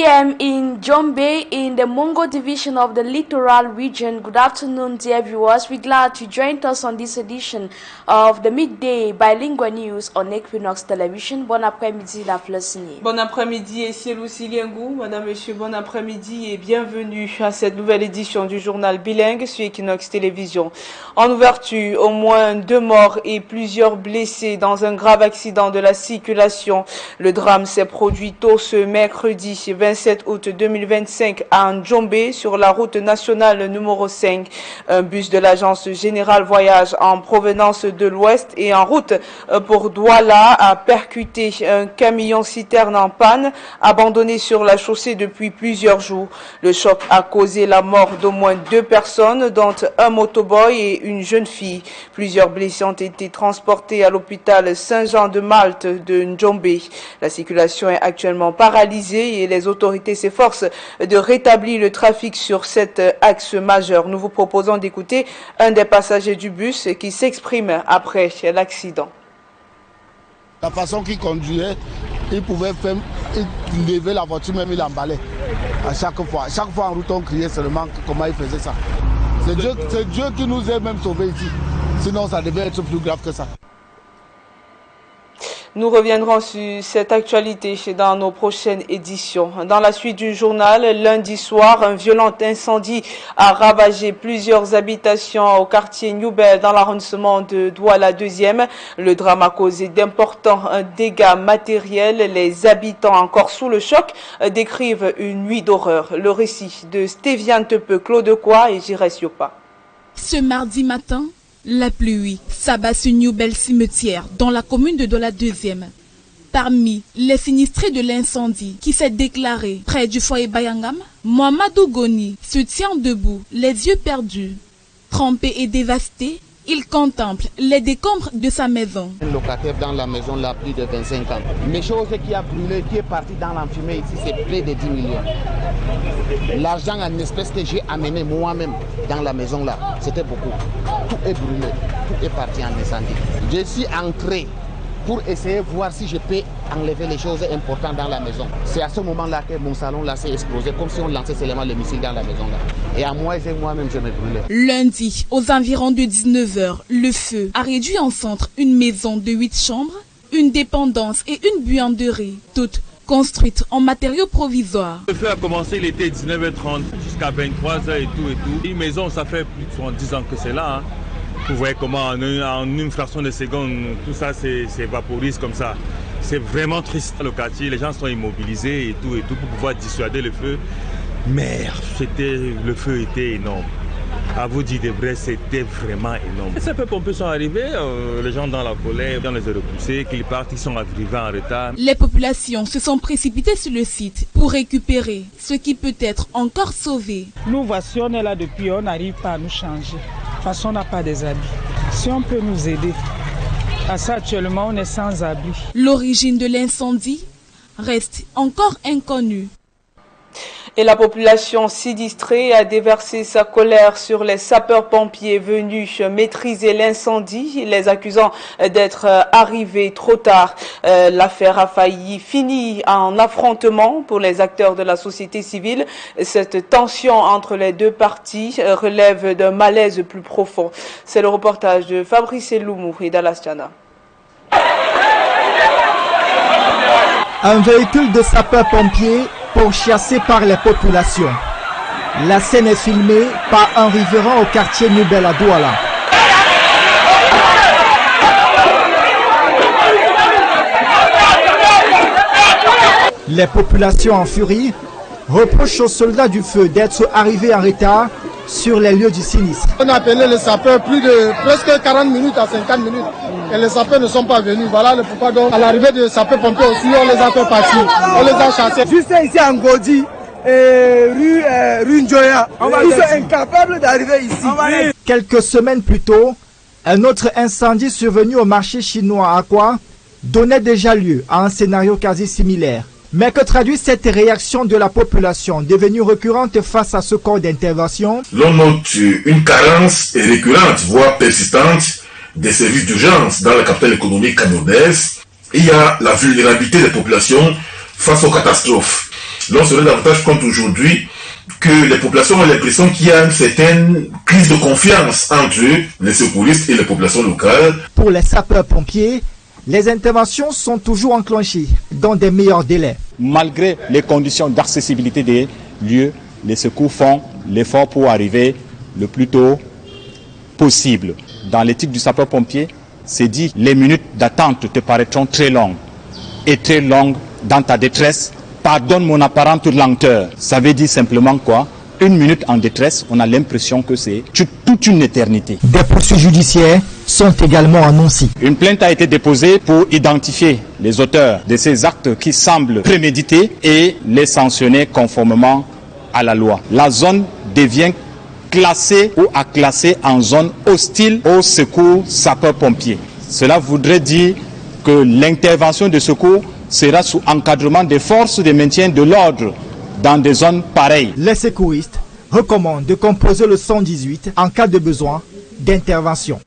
p.m. in Jombe in the Mongo division of the Littoral region. Good afternoon, dear viewers. We're glad to join us on this edition of the midday bilingual news on Équinoxe television. Bon après-midi, la Flossigny. Bon après-midi, et Cielou Siliengou. Madame, Monsieur, bon après-midi et bienvenue à cette nouvelle édition du journal bilingue sur Équinoxe télévision. En ouverture, au moins 2 morts et plusieurs blessés dans un grave accident de la circulation. Le drame s'est produit tôt ce mercredi 27 août 2025 à Njombe sur la route nationale numéro 5. Un bus de l'agence Générale Voyage en provenance de l'ouest et en route pour Douala a percuté un camion citerne en panne abandonné sur la chaussée depuis plusieurs jours. Le choc a causé la mort d'au moins 2 personnes dont un motoboy et une jeune fille. Plusieurs blessés ont été transportés à l'hôpital Saint-Jean-de-Malte de Njombe. La circulation est actuellement paralysée et les autorités s'efforcent de rétablir le trafic sur cet axe majeur. Nous vous proposons d'écouter un des passagers du bus qui s'exprime après l'accident. La façon qu'il conduisait, il pouvait lever la voiture, même il emballait à chaque fois. Chaque fois en route, on criait seulement comment il faisait ça. C'est Dieu qui nous a même sauvés ici. Sinon, ça devait être plus grave que ça. Nous reviendrons sur cette actualité dans nos prochaines éditions. Dans la suite du journal, lundi soir, un violent incendie a ravagé plusieurs habitations au quartier Noubel dans l'arrondissement de Douala 2e. Le drame a causé d'importants dégâts matériels. Les habitants encore sous le choc décrivent une nuit d'horreur. Le récit de Stéviane Tepe, Claude Quoi et Jires Yopa. Ce mardi matin, la pluie s'abat sur Noubel cimetière dans la commune de Douala 2e. Parmi les sinistrés de l'incendie qui s'est déclaré près du foyer Bayangam, Mohamedou Goni se tient debout, les yeux perdus. Trempé et dévasté, il contemple les décombres de sa maison. Un locataire dans la maison là plus de 25 ans. Mes choses qui a brûlé, qui est parti dans l'enfumée ici, c'est près de 10 millions. L'argent en espèces que j'ai amené moi-même dans la maison là, c'était beaucoup. Tout est brûlé, tout est parti en incendie. Je suis entré pour essayer de voir si je peux enlever les choses importantes dans la maison. C'est à ce moment-là que mon salon là s'est explosé, comme si on lançait seulement le missile dans la maison là. Et à moi-même, je me brûlais. Lundi, aux environs de 19h, le feu a réduit en centre une maison de 8 chambres, une dépendance et une buanderie, toutes construites en matériaux provisoires. Le feu a commencé, il était 19h30 jusqu'à 23h et tout. Une maison, ça fait plus de 70 ans que c'est là. Hein. Vous voyez comment en une fraction de seconde, tout ça s'évaporise comme ça. C'est vraiment triste le quartier, les gens sont immobilisés et tout pour pouvoir dissuader le feu. Mais le feu était énorme. À vous dire de vrai, c'était vraiment énorme. Ces pompiers sont arrivés, les gens dans la colère, on les a repoussés, qu'ils partent, ils sont arrivés en retard. Les populations se sont précipitées sur le site pour récupérer ce qui peut être encore sauvé. Nous voici, on est là depuis, on n'arrive pas à nous changer. De toute façon, on n'a pas des habits. Si on peut nous aider, à ça actuellement, on est sans abri. L'origine de l'incendie reste encore inconnue. Et la population sinistrée a déversé sa colère sur les sapeurs-pompiers venus maîtriser l'incendie, les accusant d'être arrivés trop tard. L'affaire a failli finir en affrontement pour les acteurs de la société civile. Cette tension entre les deux parties relève d'un malaise plus profond. C'est le reportage de Fabrice Loumou et Dalastiana. Un véhicule de sapeurs-pompiers pourchassé par les populations. La scène est filmée par un riverain au quartier Noubel à Douala. Les populations en furie reprochent aux soldats du feu d'être arrivés en retard sur les lieux du sinistre. On a appelé les sapeurs plus de presque 40 minutes à 50 minutes et les sapeurs ne sont pas venus. Voilà le pourquoi donc à l'arrivée des sapeurs-pompiers aussi, on les a fait partir, on les a chassés. Juste ici en Godi, rue Njoya, ils sont incapables d'arriver ici. Quelques semaines plus tôt, un autre incendie survenu au marché chinois à Aqua donnait déjà lieu à un scénario quasi similaire. Mais que traduit cette réaction de la population devenue récurrente face à ce corps d'intervention? L'on note une carence récurrente, voire persistante, des services d'urgence dans la capitale économique camerounaise. Il y a la vulnérabilité des populations face aux catastrophes. l'on se rend davantage compte aujourd'hui que les populations ont l'impression qu'il y a une certaine crise de confiance entre les secouristes et les populations locales. Pour les sapeurs-pompiers, les interventions sont toujours enclenchées dans des meilleurs délais. Malgré les conditions d'accessibilité des lieux, les secours font l'effort pour arriver le plus tôt possible. Dans l'éthique du sapeur-pompier, c'est dit les minutes d'attente te paraîtront très longues. Et très longues dans ta détresse. Pardonne mon apparente lenteur. Ça veut dire simplement quoi? Une minute en détresse, on a l'impression que c'est toute une éternité. Des poursuites judiciaires sont également annoncées. Une plainte a été déposée pour identifier les auteurs de ces actes qui semblent prémédités et les sanctionner conformément à la loi. La zone devient classée ou à classer en zone hostile au secours sapeurs-pompiers. Cela voudrait dire que l'intervention de secours sera sous encadrement des forces de maintien de l'ordre dans des zones pareilles. Les secouristes recommandent de composer le 118 en cas de besoin d'intervention.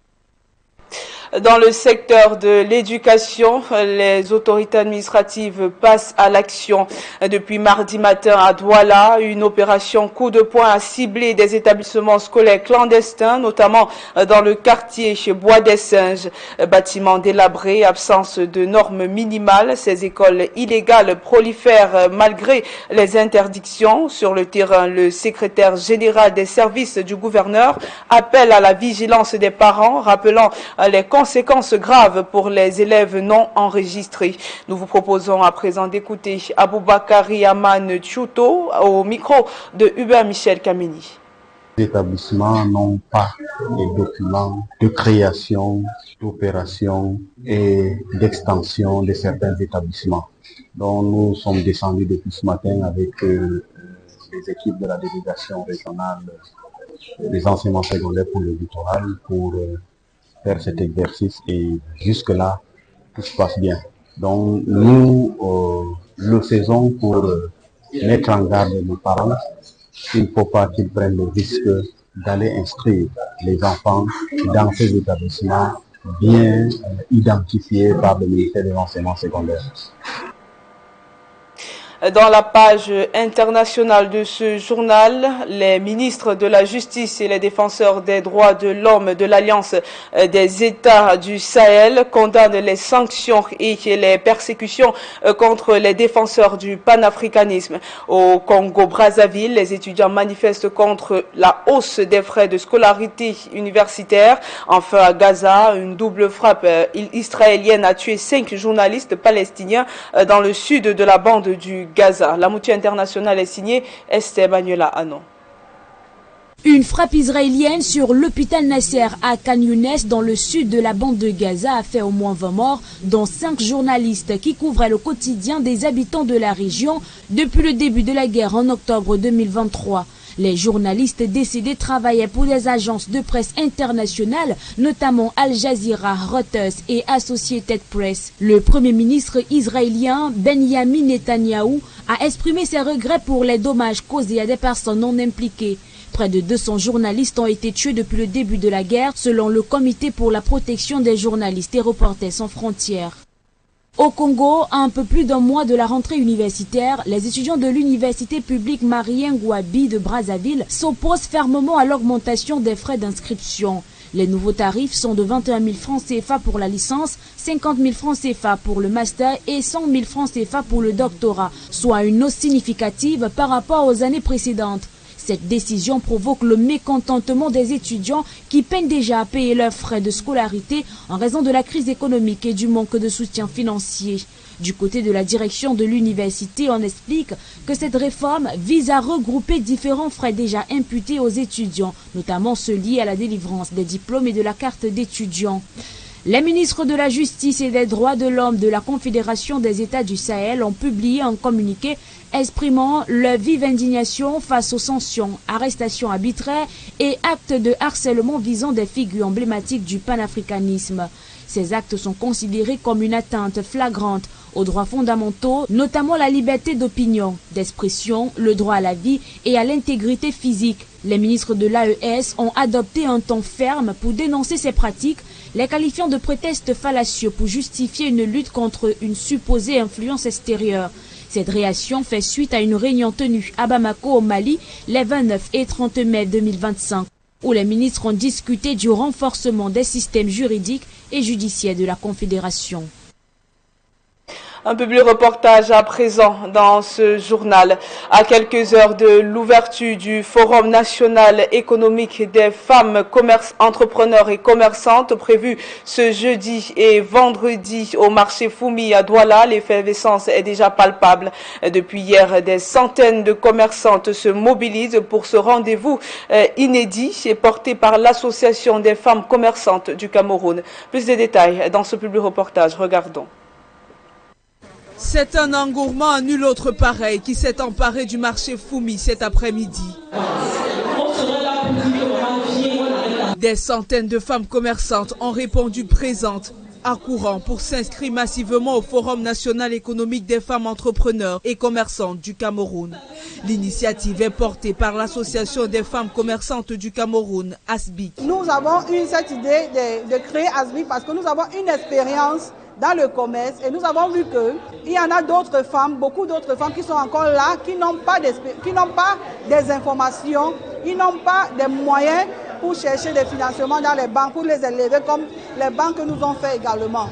Dans le secteur de l'éducation, les autorités administratives passent à l'action. Depuis mardi matin à Douala, une opération coup de poing a ciblé des établissements scolaires clandestins, notamment dans le quartier chez Bois des Singes. Bâtiments délabrés, absence de normes minimales, ces écoles illégales prolifèrent malgré les interdictions. Sur le terrain, le secrétaire général des services du gouverneur appelle à la vigilance des parents, rappelant les conséquences graves pour les élèves non enregistrés. Nous vous proposons à présent d'écouter Aboubakari Aman Shootout au micro de Hubert Michel Kameni. Les établissements n'ont pas les documents de création, d'opération et d'extension de certains établissements. Donc nous sommes descendus depuis ce matin avec les équipes de la délégation régionale des enseignements secondaires pour le littoral pour faire cet exercice et jusque-là, tout se passe bien. Donc nous le faisons pour mettre en garde nos parents. Il ne faut pas qu'ils prennent le risque d'aller inscrire les enfants dans ces établissements bien identifiés par le ministère de l'enseignement secondaire. Dans la page internationale de ce journal, les ministres de la Justice et les défenseurs des droits de l'homme de l'Alliance des États du Sahel condamnent les sanctions et les persécutions contre les défenseurs du panafricanisme. Au Congo-Brazzaville, les étudiants manifestent contre la hausse des frais de scolarité universitaire. Enfin, à Gaza, une double frappe israélienne a tué 5 journalistes palestiniens dans le sud de la bande du Gaza. La mouture internationale est signée Esther Bagnola Anon. Une frappe israélienne sur l'hôpital Nasser à Khan Younes dans le sud de la bande de Gaza a fait au moins 20 morts, dont 5 journalistes qui couvraient le quotidien des habitants de la région depuis le début de la guerre en octobre 2023. Les journalistes décédés travaillaient pour des agences de presse internationales, notamment Al Jazeera, Reuters et Associated Press. Le premier ministre israélien Benjamin Netanyahou a exprimé ses regrets pour les dommages causés à des personnes non impliquées. Près de 200 journalistes ont été tués depuis le début de la guerre, selon le Comité pour la protection des journalistes et Reporters sans frontières. Au Congo, à un peu plus d'un mois de la rentrée universitaire, les étudiants de l'université publique Marien Ngouabi de Brazzaville s'opposent fermement à l'augmentation des frais d'inscription. Les nouveaux tarifs sont de 21 000 francs CFA pour la licence, 50 000 francs CFA pour le master et 100 000 francs CFA pour le doctorat, soit une hausse significative par rapport aux années précédentes. Cette décision provoque le mécontentement des étudiants qui peinent déjà à payer leurs frais de scolarité en raison de la crise économique et du manque de soutien financier. Du côté de la direction de l'université, on explique que cette réforme vise à regrouper différents frais déjà imputés aux étudiants, notamment ceux liés à la délivrance des diplômes et de la carte d'étudiant. Les ministres de la Justice et des droits de l'homme de la Confédération des États du Sahel ont publié un communiqué exprimant leur vive indignation face aux sanctions, arrestations arbitraires et actes de harcèlement visant des figures emblématiques du panafricanisme. Ces actes sont considérés comme une atteinte flagrante aux droits fondamentaux, notamment la liberté d'opinion, d'expression, le droit à la vie et à l'intégrité physique. Les ministres de l'AES ont adopté un ton ferme pour dénoncer ces pratiques, les qualifiant de prétextes fallacieux pour justifier une lutte contre une supposée influence extérieure. Cette réaction fait suite à une réunion tenue à Bamako au Mali les 29 et 30 mai 2025 où les ministres ont discuté du renforcement des systèmes juridiques et judiciaires de la Confédération. Un public reportage à présent dans ce journal. À quelques heures de l'ouverture du Forum national économique des femmes entrepreneurs et commerçantes prévu ce jeudi et vendredi au marché Foumi à Douala, l'effervescence est déjà palpable. Depuis hier, des centaines de commerçantes se mobilisent pour ce rendez-vous inédit et porté par l'Association des femmes commerçantes du Cameroun. Plus de détails dans ce public reportage. Regardons. C'est un engouement à nul autre pareil qui s'est emparé du marché Foumi cet après-midi. Des centaines de femmes commerçantes ont répondu présentes, accourant pour s'inscrire massivement au Forum national économique des femmes entrepreneurs et commerçantes du Cameroun. L'initiative est portée par l'Association des femmes commerçantes du Cameroun, ASBIC. Nous avons eu cette idée de créer ASBIC parce que nous avons une expérience dans le commerce et nous avons vu qu'il y en a d'autres femmes, beaucoup d'autres femmes qui sont encore là, qui n'ont pas des informations, ils n'ont pas des moyens pour chercher des financements dans les banques, pour les élever comme les banques nous ont fait également.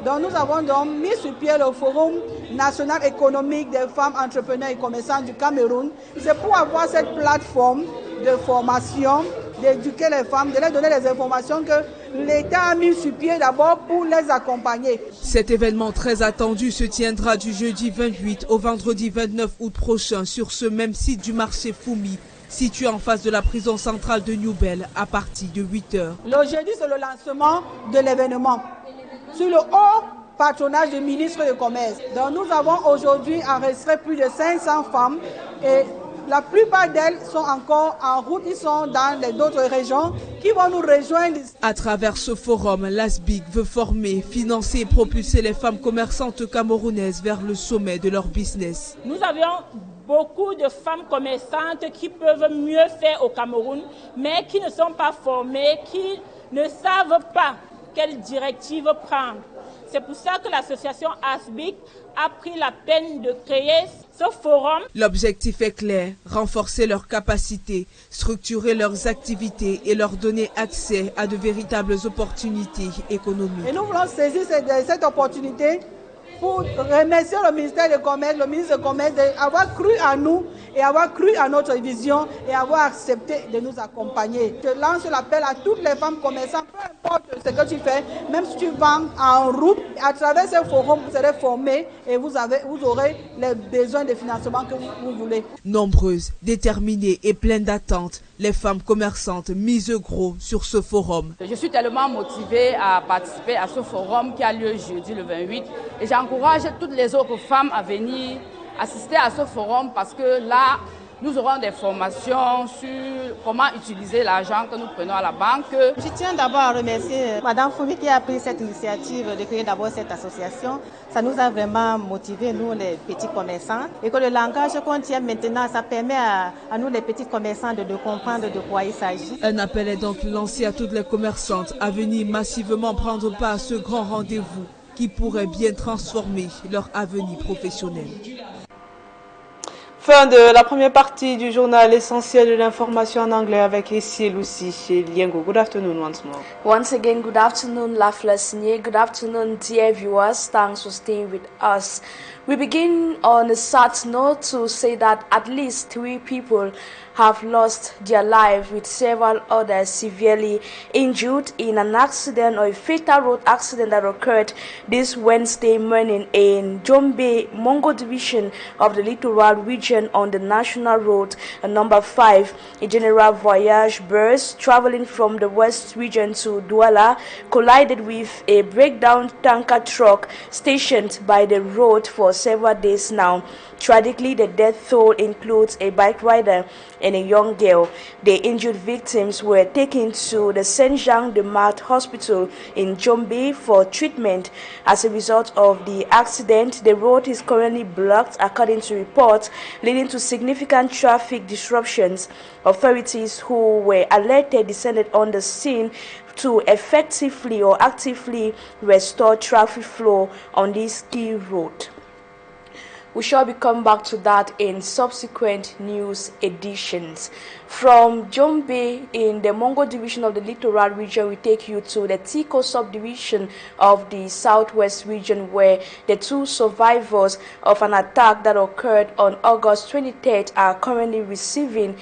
Donc nous avons donc mis sur pied le Forum national économique des femmes entrepreneurs et commerçants du Cameroun. C'est pour avoir cette plateforme de formation, d'éduquer les femmes, de leur donner les informations que l'État a mis sur pied d'abord pour les accompagner. Cet événement très attendu se tiendra du jeudi 28 au vendredi 29 août prochain sur ce même site du marché Foumi, situé en face de la prison centrale de Newbel à partir de 8 h. Le jeudi, c'est le lancement de l'événement sur le haut patronage du ministre du Commerce. Donc nous avons aujourd'hui enregistré plus de 500 femmes et la plupart d'elles sont encore en route, ils sont dans d'autres régions qui vont nous rejoindre. À travers ce forum, l'ASBIC veut former, financer et propulser les femmes commerçantes camerounaises vers le sommet de leur business. Nous avions beaucoup de femmes commerçantes qui peuvent mieux faire au Cameroun, mais qui ne sont pas formées, qui ne savent pas quelle directive prendre. C'est pour ça que l'association ASBIC a pris la peine de créer ce forum. L'objectif est clair, renforcer leurs capacités, structurer leurs activités et leur donner accès à de véritables opportunités économiques. Et nous voulons saisir cette opportunité pour remercier le ministère du Commerce, le ministre du Commerce d'avoir cru à nous et avoir cru à notre vision et avoir accepté de nous accompagner. Je lance l'appel à toutes les femmes commerçantes, peu importe ce que tu fais, même si tu vends en route, à travers ce forum, vous serez formés et vous aurez les besoins de financement que vous voulez. Nombreuses, déterminées et pleines d'attentes, les femmes commerçantes misent gros sur ce forum. Je suis tellement motivée à participer à ce forum qui a lieu jeudi le 28 et j'encourage toutes les autres femmes à venir assister à ce forum parce que là, nous aurons des formations sur comment utiliser l'argent que nous prenons à la banque. Je tiens d'abord à remercier Mme Foumi qui a pris cette initiative de créer d'abord cette association. Ça nous a vraiment motivés, nous les petits commerçants. Et que le langage qu'on tient maintenant, ça permet à nous les petits commerçants de comprendre de quoi il s'agit. Un appel est donc lancé à toutes les commerçantes à venir massivement prendre part à ce grand rendez-vous qui pourrait bien transformer leur avenir professionnel. Fin de la première partie du journal essentiel de l'information en anglais avec Essie Lucy chez Liengo. Good afternoon once more. Once again, good afternoon, Laflas Nye. Good afternoon, dear viewers. Thanks for staying with us. We begin on a sad note to say that at least 3 people have lost their lives, with several others severely injured in an accident or a fatal road accident that occurred this Wednesday morning in Jombe, Mongo division of the Littoral region on the National Road number 5. A general voyage bus traveling from the West region to Douala collided with a breakdown tanker truck stationed by the road for several days now. Tragically, the death toll includes a bike rider and a young girl. The injured victims were taken to the Saint Jean de Mart Hospital in Jombe for treatment. As a result of the accident, the road is currently blocked, according to reports, leading to significant traffic disruptions. Authorities who were alerted descended on the scene to effectively or actively restore traffic flow on this key road. We shall be come back to that in subsequent news editions. From Jombe in the Mongo division of the littoral region, we take you to the Tiko subdivision of the southwest region, where the 2 survivors of an attack that occurred on August 23rd are currently receiving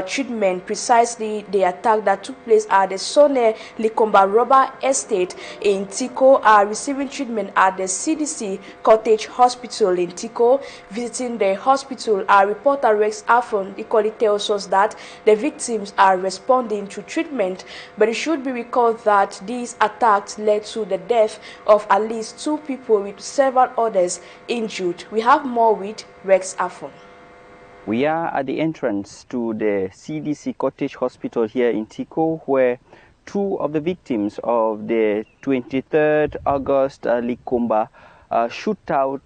treatment. Precisely the attack that took place at the Sone Likomba Rubber Estate in Tiko are receiving treatment at the CDC Cottage Hospital in Tiko. Visiting the hospital, our reporter Rex Afon equally tells us that the victims are responding to treatment, but it should be recalled that these attacks led to the death of at least 2 people with several others injured. We have more with Rex Afon. We are at the entrance to the CDC Cottage Hospital here in Tiko, where 2 of the victims of the 23rd August Likomba shootout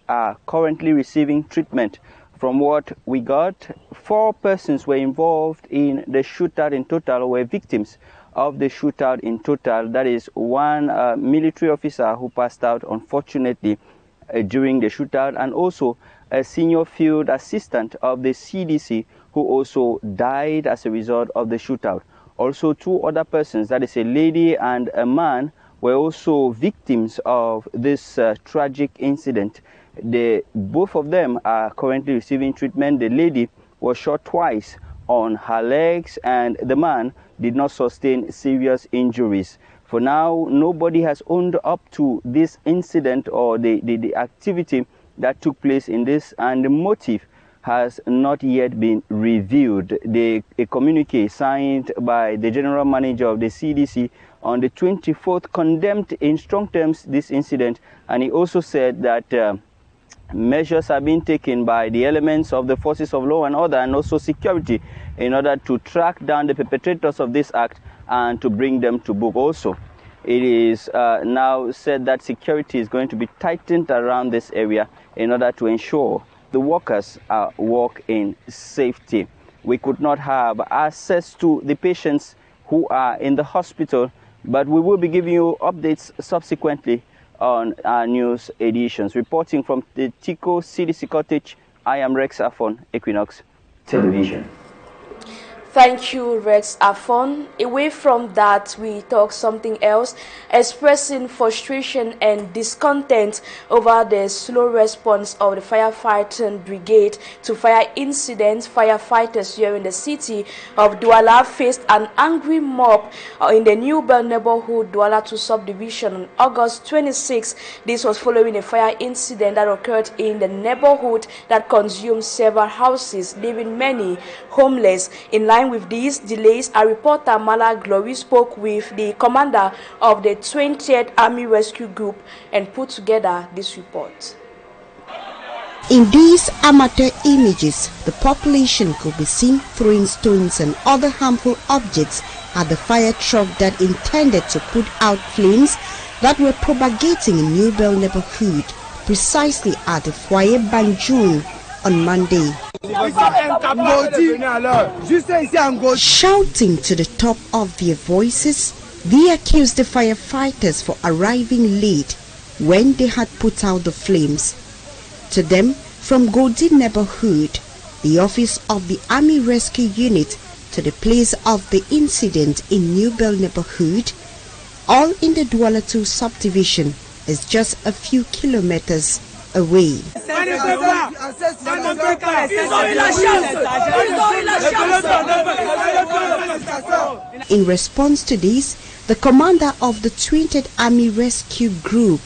are currently receiving treatment. From what we got, 4 persons were involved in the shootout in total, were victims of the shootout in total. That is 1 military officer who passed out, unfortunately, during the shootout, and also a senior field assistant of the CDC who also died as a result of the shootout. Also 2 other persons, that is a lady and a man, were also victims of this tragic incident. Both of them are currently receiving treatment. The lady was shot twice on her legs, and the man did not sustain serious injuries. For now, nobody has owned up to this incident or the activity that took place in this, and the motive has not yet been revealed. A communique signed by the general manager of the CDC on the 24th condemned in strong terms this incident, and he also said that measures are being taken by the elements of the forces of law and order, and also security, in order to track down the perpetrators of this act and to bring them to book. Also, it is now said that security is going to be tightened around this area in order to ensure the workers work in safety. We could not have access to the patients who are in the hospital, but we will be giving you updates subsequently on our news editions. Reporting from the Tiko CDC Cottage, I am Rex Afon, Équinoxe Television. Thank you, Rex Afon. Away from that, we talk something else, expressing frustration and discontent over the slow response of the firefighting brigade to fire incidents. Firefighters here in the city of Douala faced an angry mob in the New Bell neighborhood, Douala 2 subdivision, on August 26. This was following a fire incident that occurred in the neighborhood that consumed several houses, leaving many homeless. In line with these delays, our reporter Mala Glory spoke with the commander of the 20th Army Rescue Group and put together this report. In these amateur images, the population could be seen throwing stones and other harmful objects at the fire truck that intended to put out flames that were propagating in New Bell neighborhood, precisely at the Foyer Banjul on Monday. Shouting to the top of their voices, they accused the firefighters for arriving late when they had put out the flames. To them, from Godi neighborhood, the office of the Army Rescue Unit, to the place of the incident in New Bell neighborhood, all in the Douala 2 subdivision, is just a few kilometers away. In response to this, the commander of the 20th Army Rescue Group,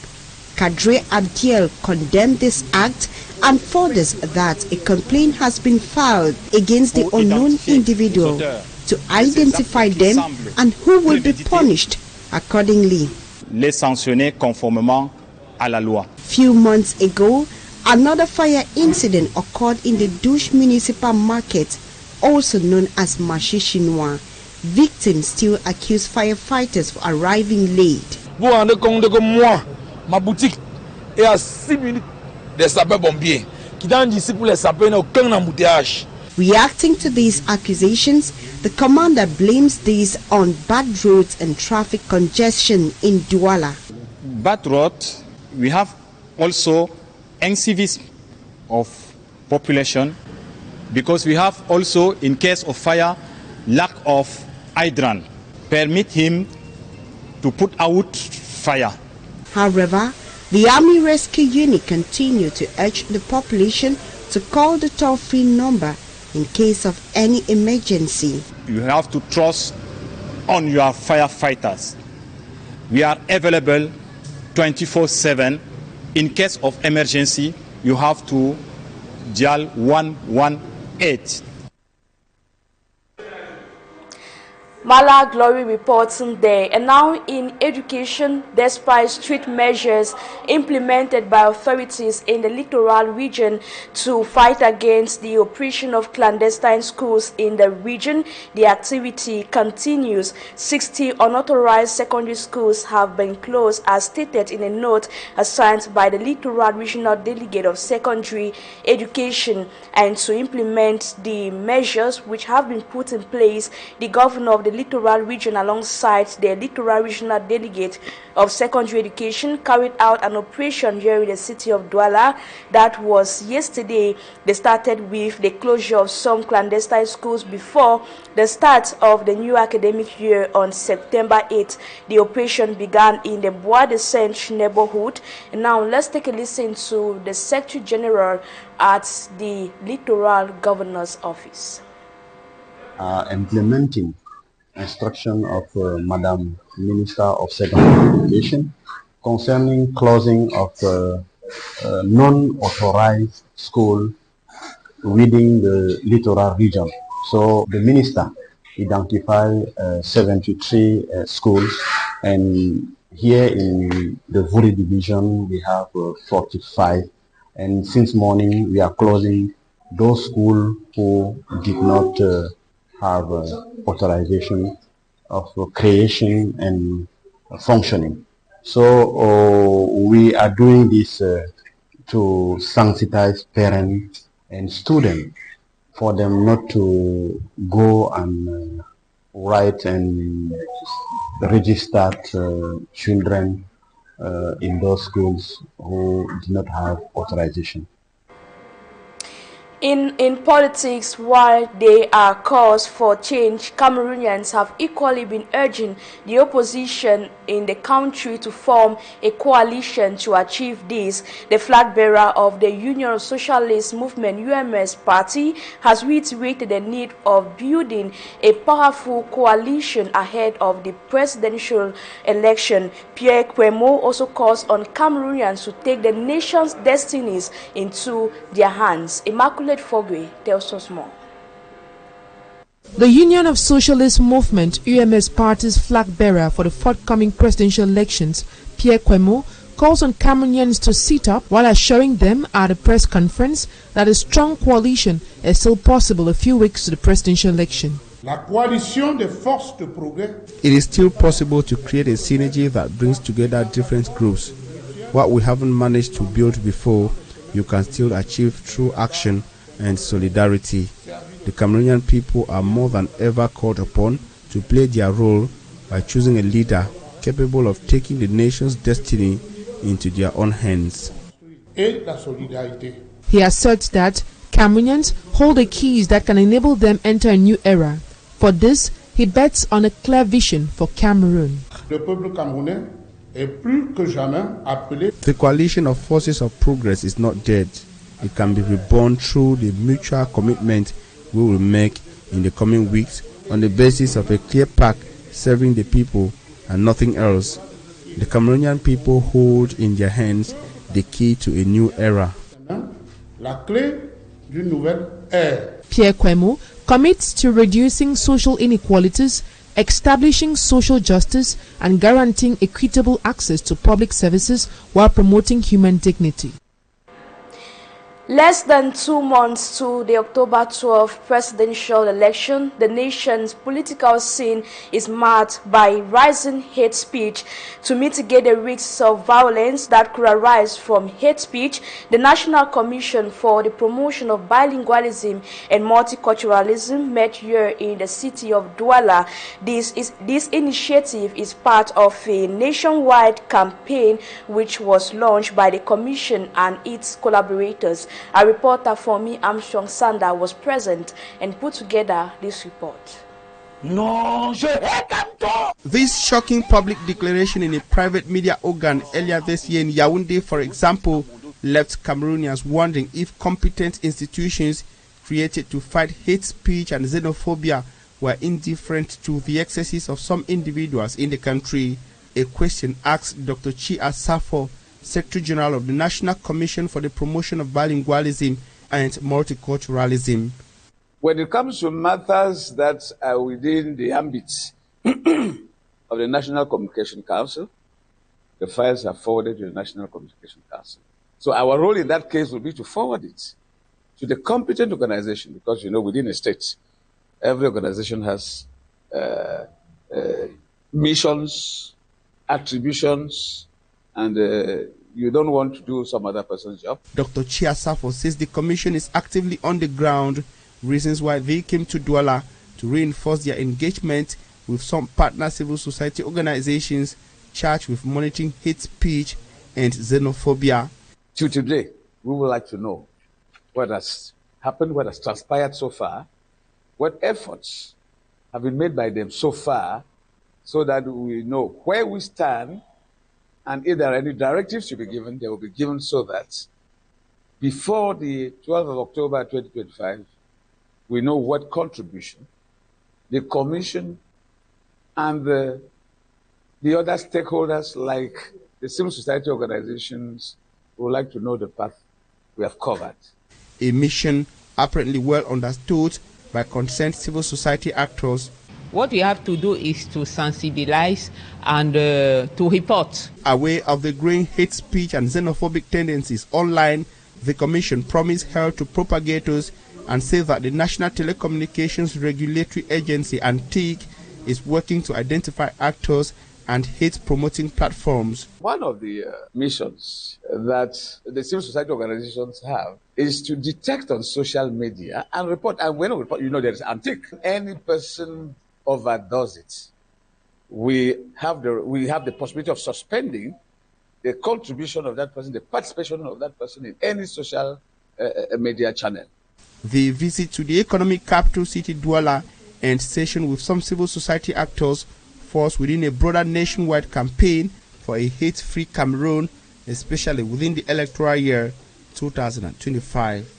Kadre Abdiel, condemned this act and furthers that a complaint has been filed against the unknown individual to identify them and who will be punished accordingly. Les sanctionner conformément à la loi. Few months ago, another fire incident occurred in the Douche Municipal Market, also known as Marché Chinois. Victims still accuse firefighters for arriving late. Vous rendez compte que moi, ma boutique est à 6 minutes des sapeurs-pompiers qui donnent d'ici pour les sapeurs, aucun embouteillage. Reacting to these accusations, the commander blames these on bad roads and traffic congestion in Douala. Bad roads, we have also incivism of population, because we have also, in case of fire, lack of hydrant. Permit him to put out fire. However, the Army Rescue Unit continue to urge the population to call the toll-free number in case of any emergency. You have to trust on your firefighters. We are available 24/7. In case of emergency, you have to dial 118. Mala Glory reporting there. And now in education, despite strict measures implemented by authorities in the littoral region to fight against the oppression of clandestine schools in the region, the activity continues. 60 unauthorized secondary schools have been closed, as stated in a note assigned by the Littoral Regional Delegate of Secondary Education. And to implement the measures which have been put in place, the governor of the Littoral Region, alongside the Littoral Regional Delegate of Secondary Education, carried out an operation here in the city of Douala. That was yesterday. They started with the closure of some clandestine schools before the start of the new academic year on September 8th. The operation began in the Bois de Saint neighborhood. And now let's take a listen to the Secretary General at the Littoral Governor's Office. Implementing instruction of Madam Minister of Secondary Education concerning closing of non-authorized school within the littoral region. So the minister identified 73 schools, and here in the Vuri division we have 45, and since morning we are closing those schools who did not have authorization of creation and functioning. So we are doing this to sensitize parents and students for them not to go and write and register children in those schools who do not have authorization. In politics, while there are calls for change, Cameroonians have equally been urging the opposition in the country to form a coalition to achieve this. The flag bearer of the Union of Socialist Movement UMS party has reiterated the need of building a powerful coalition ahead of the presidential election. Pierre Kwemo also calls on Cameroonians to take the nation's destinies into their hands. Immaculate Fogwe tells us more. The Union of Socialist Movement UMS party's flag bearer for the forthcoming presidential elections, Pierre Kwemo, calls on Cameroonians to sit up while assuring them at a press conference that a strong coalition is still possible a few weeks to the presidential election. It is still possible to create a synergy that brings together different groups. What we haven't managed to build before, you can still achieve through action and solidarity. The Cameroonian people are more than ever called upon to play their role by choosing a leader capable of taking the nation's destiny into their own hands. He asserts that Cameroonians hold the keys that can enable them enter a new era. For this, he bets on a clear vision for Cameroon. The coalition of forces of progress is not dead. It can be reborn through the mutual commitment we will make in the coming weeks on the basis of a clear path serving the people and nothing else. The Cameroonian people hold in their hands the key to a new era. Pierre Kwemo commits to reducing social inequalities, establishing social justice, and guaranteeing equitable access to public services while promoting human dignity. Less than 2 months to the October 12th presidential election, the nation's political scene is marked by rising hate speech. To mitigate the risks of violence that could arise from hate speech, the National Commission for the Promotion of Bilingualism and Multiculturalism met here in the city of Douala. This initiative is part of a nationwide campaign which was launched by the Commission and its collaborators. Our reporter for me, Armstrong Sander, was present and put together this report. This shocking public declaration in a private media organ earlier this year in Yaoundé, for example, left Cameroonians wondering if competent institutions created to fight hate speech and xenophobia were indifferent to the excesses of some individuals in the country. A question asked Dr. Chi Asafo, Secretary General of the National Commission for the Promotion of Bilingualism and Multiculturalism. When it comes to matters that are within the ambit of the National Communication Council, the files are forwarded to the National Communication Council. So our role in that case will be to forward it to the competent organization, because, you know, within a state, every organization has missions, attributions, and you don't want to do some other person's job. Dr. Chiasafo says the commission is actively on the ground, reasons why they came to Douala to reinforce their engagement with some partner civil society organizations charged with monitoring hate speech and xenophobia. To today, we would like to know what has happened, what has transpired so far, what efforts have been made by them so far, so that we know where we stand, and if there are any directives to be given, they will be given so that before the 12th of October 2025, we know what contribution the Commission and the other stakeholders, like the civil society organizations, would like to know the path we have covered. A mission apparently well understood by concerned civil society actors. What we have to do is to sensibilize and to report. Aware of the growing hate speech and xenophobic tendencies online, the Commission promised help to propagators and said that the National Telecommunications Regulatory Agency and TIC is working to identify actors and hate-promoting platforms. One of the missions that the civil society organizations have is to detect on social media and report. And when we report, you know, there is antique. Any person overdoes it, we have the possibility of suspending the contribution of that person, the participation of that person in any social media channel. The visit to the economic capital city Douala and session with some civil society actors falls within a broader nationwide campaign for a hate-free Cameroon, especially within the electoral year 2025.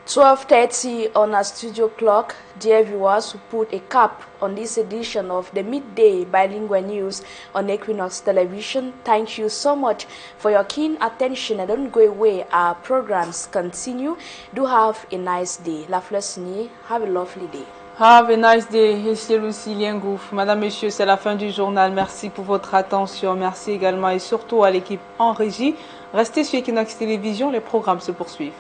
12:30 on our studio clock. Dear viewers, who put a cap on this edition of the midday bilingual news on Équinoxe television. Thank you so much for your keen attention, and don't go away. Our programs continue. Do have a nice day. La Fleur, have a lovely day. Have a nice day, Madame, Messieurs, c'est la fin du journal. Merci pour votre attention. Merci également et surtout à l'équipe en régie. Restez sur Équinoxe Télévision, les programmes se poursuivent.